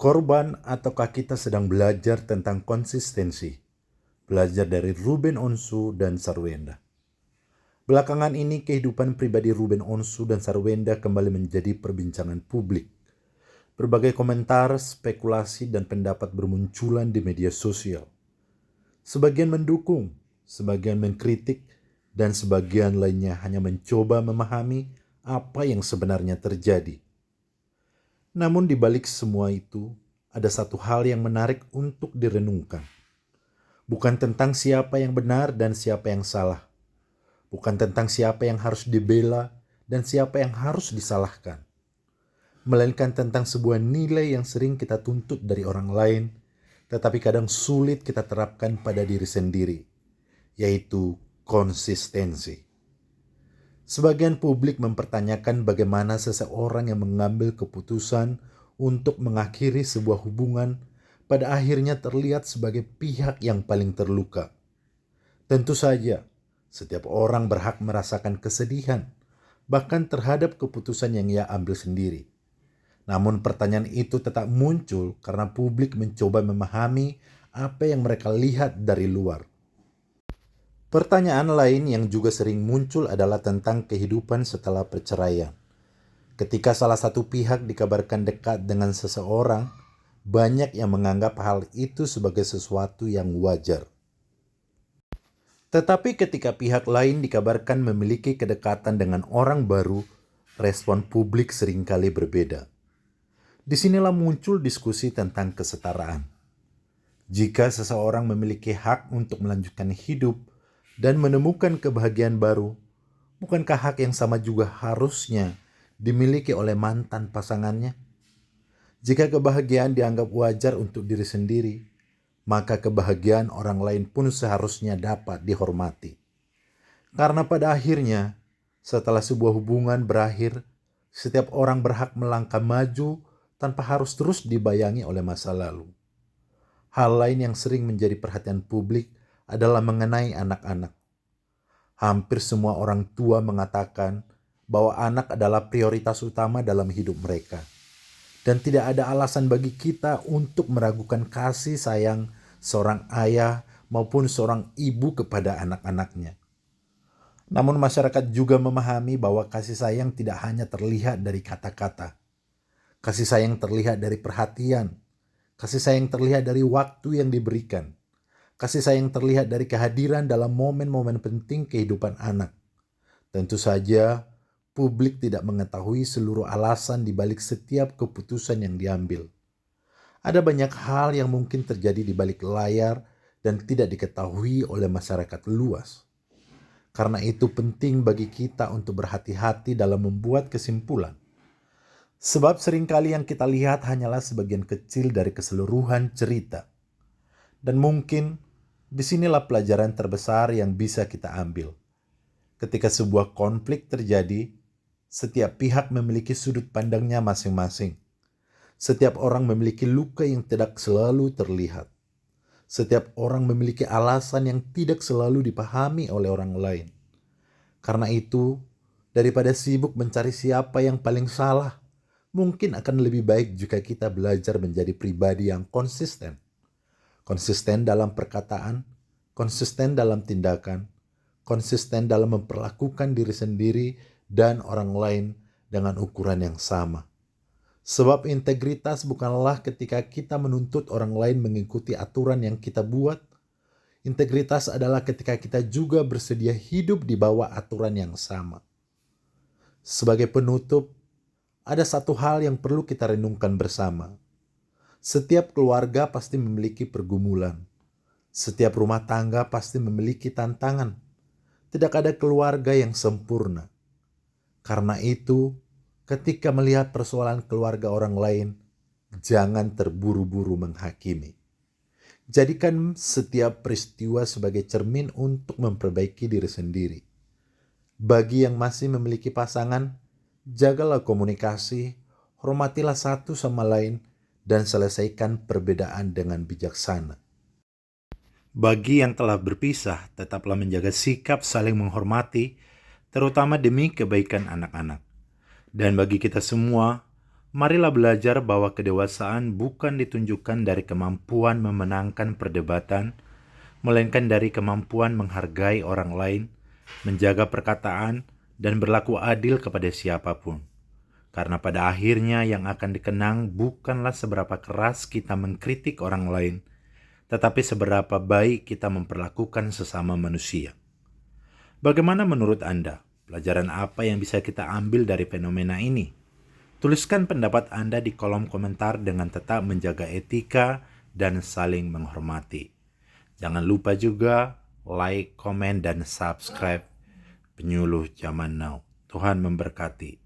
Korban ataukah kita sedang belajar tentang konsistensi? Belajar dari Ruben Onsu dan Sarwenda. Belakangan ini kehidupan pribadi Ruben Onsu dan Sarwenda kembali menjadi perbincangan publik. Berbagai komentar, spekulasi, dan pendapat bermunculan di media sosial. Sebagian mendukung, sebagian mengkritik, dan sebagian lainnya hanya mencoba memahami apa yang sebenarnya terjadi. Namun di balik semua itu, ada satu hal yang menarik untuk direnungkan. Bukan tentang siapa yang benar dan siapa yang salah. Bukan tentang siapa yang harus dibela dan siapa yang harus disalahkan. Melainkan tentang sebuah nilai yang sering kita tuntut dari orang lain, tetapi kadang sulit kita terapkan pada diri sendiri, yaitu konsistensi. Sebagian publik mempertanyakan bagaimana seseorang yang mengambil keputusan untuk mengakhiri sebuah hubungan pada akhirnya terlihat sebagai pihak yang paling terluka. Tentu saja, setiap orang berhak merasakan kesedihan, bahkan terhadap keputusan yang ia ambil sendiri. Namun pertanyaan itu tetap muncul karena publik mencoba memahami apa yang mereka lihat dari luar. Pertanyaan lain yang juga sering muncul adalah tentang kehidupan setelah perceraian. Ketika salah satu pihak dikabarkan dekat dengan seseorang, banyak yang menganggap hal itu sebagai sesuatu yang wajar. Tetapi ketika pihak lain dikabarkan memiliki kedekatan dengan orang baru, respon publik seringkali berbeda. Disinilah muncul diskusi tentang kesetaraan. Jika seseorang memiliki hak untuk melanjutkan hidup dan menemukan kebahagiaan baru, bukankah hak yang sama juga harusnya dimiliki oleh mantan pasangannya? Jika kebahagiaan dianggap wajar untuk diri sendiri, maka kebahagiaan orang lain pun seharusnya dapat dihormati. Karena pada akhirnya, setelah sebuah hubungan berakhir, setiap orang berhak melangkah maju tanpa harus terus dibayangi oleh masa lalu. Hal lain yang sering menjadi perhatian publik adalah mengenai anak-anak. Hampir semua orang tua mengatakan bahwa anak adalah prioritas utama dalam hidup mereka. Dan tidak ada alasan bagi kita untuk meragukan kasih sayang seorang ayah maupun seorang ibu kepada anak-anaknya. Namun masyarakat juga memahami bahwa kasih sayang tidak hanya terlihat dari kata-kata. Kasih sayang terlihat dari perhatian. Kasih sayang terlihat dari waktu yang diberikan. Kasih sayang terlihat dari kehadiran dalam momen-momen penting kehidupan anak. Tentu saja, publik tidak mengetahui seluruh alasan di balik setiap keputusan yang diambil. Ada banyak hal yang mungkin terjadi di balik layar dan tidak diketahui oleh masyarakat luas. Karena itu penting bagi kita untuk berhati-hati dalam membuat kesimpulan. Sebab seringkali yang kita lihat hanyalah sebagian kecil dari keseluruhan cerita. Dan mungkin disinilah pelajaran terbesar yang bisa kita ambil. Ketika sebuah konflik terjadi, setiap pihak memiliki sudut pandangnya masing-masing. Setiap orang memiliki luka yang tidak selalu terlihat. Setiap orang memiliki alasan yang tidak selalu dipahami oleh orang lain. Karena itu, daripada sibuk mencari siapa yang paling salah, mungkin akan lebih baik jika kita belajar menjadi pribadi yang konsisten. Konsisten dalam perkataan, konsisten dalam tindakan, konsisten dalam memperlakukan diri sendiri dan orang lain dengan ukuran yang sama. Sebab integritas bukanlah ketika kita menuntut orang lain mengikuti aturan yang kita buat. Integritas adalah ketika kita juga bersedia hidup di bawah aturan yang sama. Sebagai penutup, ada satu hal yang perlu kita renungkan bersama. Setiap keluarga pasti memiliki pergumulan. Setiap rumah tangga pasti memiliki tantangan. Tidak ada keluarga yang sempurna. Karena itu, ketika melihat persoalan keluarga orang lain, jangan terburu-buru menghakimi. Jadikan setiap peristiwa sebagai cermin untuk memperbaiki diri sendiri. Bagi yang masih memiliki pasangan, jagalah komunikasi, hormatilah satu sama lain, dan selesaikan perbedaan dengan bijaksana. Bagi yang telah berpisah, tetaplah menjaga sikap saling menghormati, terutama demi kebaikan anak-anak. Dan bagi kita semua, Marilah belajar bahwa kedewasaan bukan ditunjukkan dari kemampuan memenangkan perdebatan, melainkan dari kemampuan menghargai orang lain, menjaga perkataan, dan berlaku adil kepada siapapun. Karena pada akhirnya yang akan dikenang bukanlah seberapa keras kita mengkritik orang lain, tetapi seberapa baik kita memperlakukan sesama manusia. Bagaimana menurut Anda? Pelajaran apa yang bisa kita ambil dari fenomena ini? Tuliskan pendapat Anda di kolom komentar dengan tetap menjaga etika dan saling menghormati. Jangan lupa juga like, komen, dan subscribe Penyuluh Zaman Now. Tuhan memberkati.